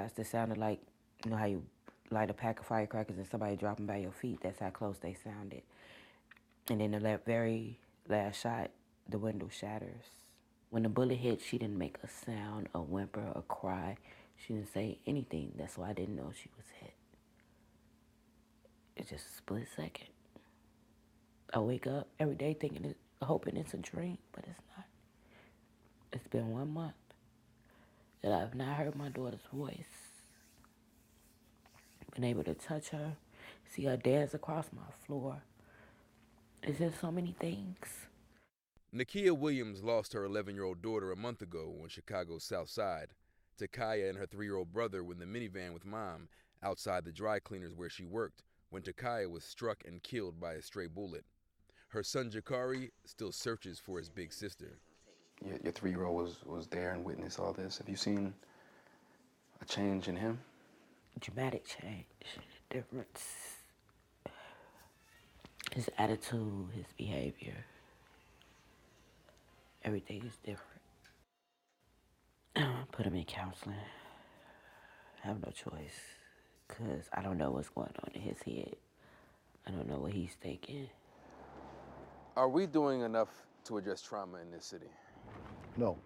shots that sounded like, you know how you light a pack of firecrackers and somebody dropping by your feet. That's how close they sounded. And then the very last shot, the window shatters. When the bullet hit, she didn't make a sound, a whimper, a cry. She didn't say anything. That's why I didn't know she was hit. It's just a split second. I wake up every day hoping it's a dream, but it's not. It's been 1 month that I've not heard my daughter's voice. Been able to touch her, see her dance across my floor. It's just so many things. Nakia Williams lost her 11-year-old daughter a month ago on Chicago's South Side. Takaya and her 3-year-old brother were in the minivan with Mom outside the dry cleaners where she worked when Takaya was struck and killed by a stray bullet. Her son Jakari still searches for his big sister. Your 3-year-old was there and witnessed all this. Have you seen a change in him? Dramatic change, difference. His attitude, his behavior, everything is different. Put him in counseling. I have no choice, because I don't know what's going on in his head. I don't know what he's thinking. Are we doing enough to address trauma in this city? No.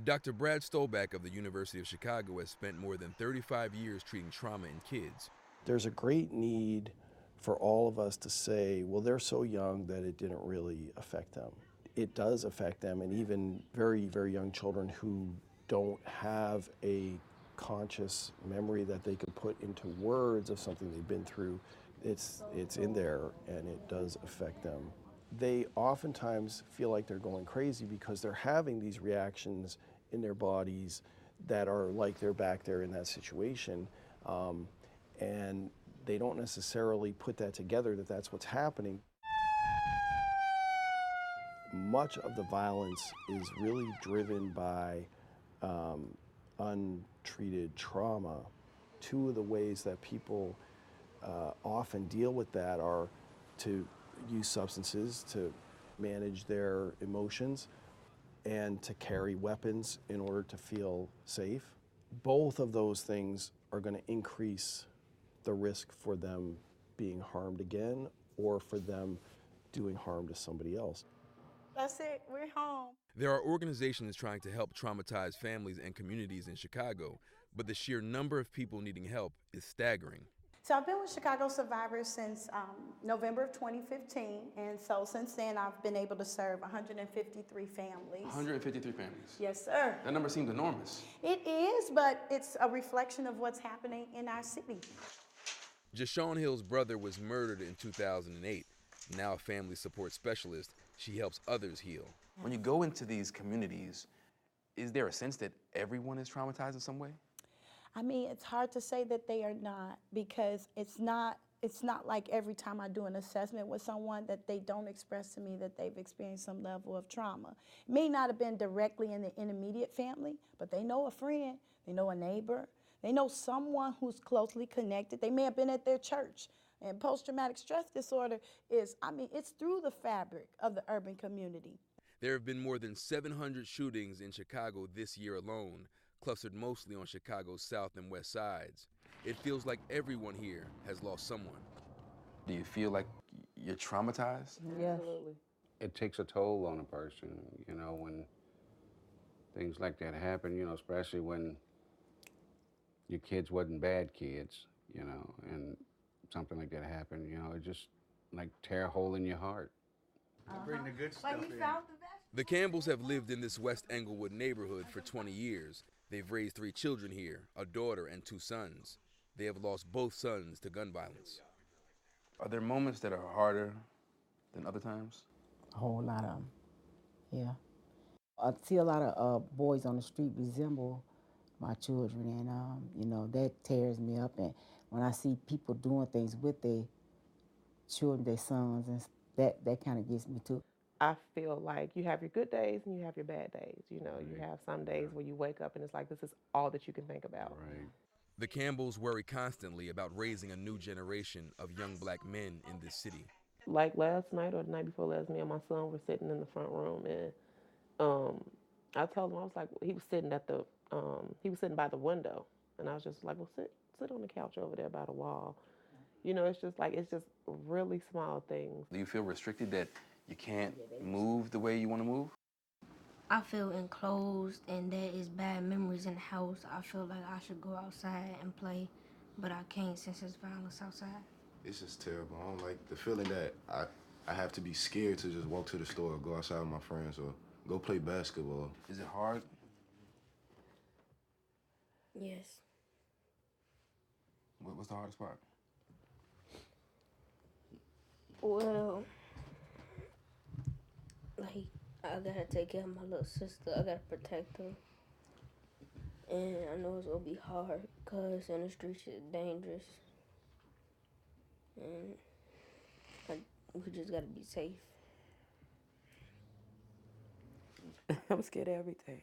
Dr. Brad Stolback of the University of Chicago has spent more than 35 years treating trauma in kids. There's a great need for all of us to say, well, they're so young that it didn't really affect them. It does affect them, and even very, very young children who don't have a conscious memory that they can put into words of something they've been through, it's in there and it does affect them. They oftentimes feel like they're going crazy because they're having these reactions in their bodies that are like they're back there in that situation, and they don't necessarily put that together that that's what's happening. Much of the violence is really driven by untreated trauma. Two of the ways that people often deal with that are to use substances to manage their emotions and to carry weapons in order to feel safe. Both of those things are going to increase the risk for them being harmed again or for them doing harm to somebody else. That's it, we're home. There are organizations trying to help traumatized families and communities in Chicago, but the sheer number of people needing help is staggering. So I've been with Chicago Survivors since November of 2015, and so since then I've been able to serve 153 families. 153 families? Yes, sir. That number seems enormous. It is, but it's a reflection of what's happening in our city. Jashawn Hill's brother was murdered in 2008. Now a family support specialist, she helps others heal. When you go into these communities, is there a sense that everyone is traumatized in some way? I mean, it's hard to say that they are not, because it's not like every time I do an assessment with someone that they don't express to me that they've experienced some level of trauma. It may not have been directly in the immediate family, but they know a friend, they know a neighbor, they know someone who's closely connected. They may have been at their church. And post-traumatic stress disorder it's through the fabric of the urban community. There have been more than 700 shootings in Chicago this year alone, clustered mostly on Chicago's south and west sides. It feels like everyone here has lost someone. Do you feel like you're traumatized? Yes. It takes a toll on a person, when things like that happen, especially when your kids wasn't bad kids, and something like that happened, it just like tear a hole in your heart. Bring the good stuff in. The Campbells have lived in this West Englewood neighborhood for 20 years. They've raised 3 children here, a daughter and 2 sons. They have lost both sons to gun violence. Are there moments that are harder than other times? A whole lot of them, yeah. I see a lot of boys on the street resemble my children, and that tears me up. And when I see people doing things with their children, their sons, and that kind of gets me too. I feel like you have your good days and you have your bad days. You have some days where you wake up and it's like this is all that you can think about. Right. The Campbells worry constantly about raising a new generation of young black men in this city. Like last night or the night before last, me and my son were sitting in the front room, and I told him, I was like, he was sitting by the window, And I was just like, well, sit on the couch over there by the wall. You know, it's just really small things. Do you feel restricted that you can't move the way you want to move? I feel enclosed, and there is bad memories in the house. I feel like I should go outside and play, but I can't since there's violence outside. It's just terrible. I don't like the feeling that I have to be scared to just walk to the store or go outside with my friends or go play basketball. Is it hard? Yes. What's the hardest part? Well, like, I gotta take care of my little sister. I gotta protect her. And I know it's gonna be hard, because in the streets it's dangerous. And we just gotta be safe. I'm scared of everything.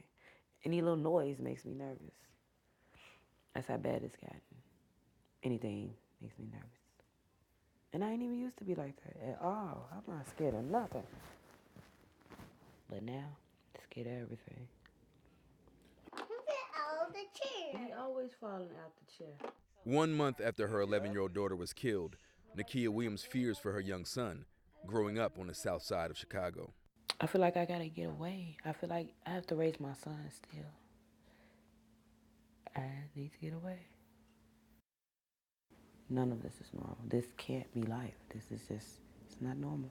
Any little noise makes me nervous. That's how bad it's gotten. Anything makes me nervous. And I ain't even used to be like that at all. I'm not scared of nothing. But now, I'm scared of everything. Out the chair. He always falling out the chair. 1 month after her 11-year-old daughter was killed, Nakia Williams fears for her young son, growing up on the south side of Chicago. I feel like I gotta get away. I feel like I have to raise my son still. I need to get away. None of this is normal. This can't be life. This is just, it's not normal.